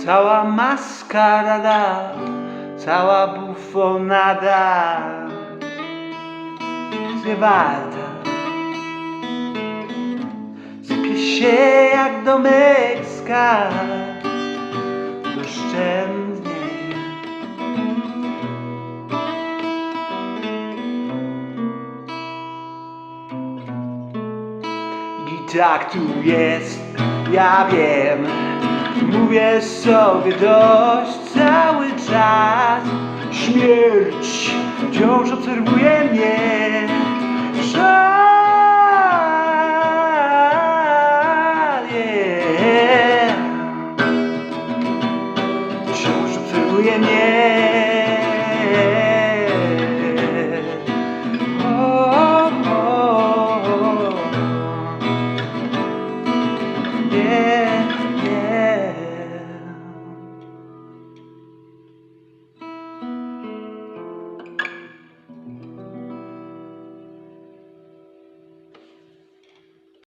Cała maskarada, cała bufonada jest niewarta. Sypie się jak domek z kart doszczętnie. I tak tu jest, ja wiem. Mówię sobie dość cały czas. Śmierć wciąż obserwuje mnie. Szalnie wciąż obserwuje mnie. Yeah.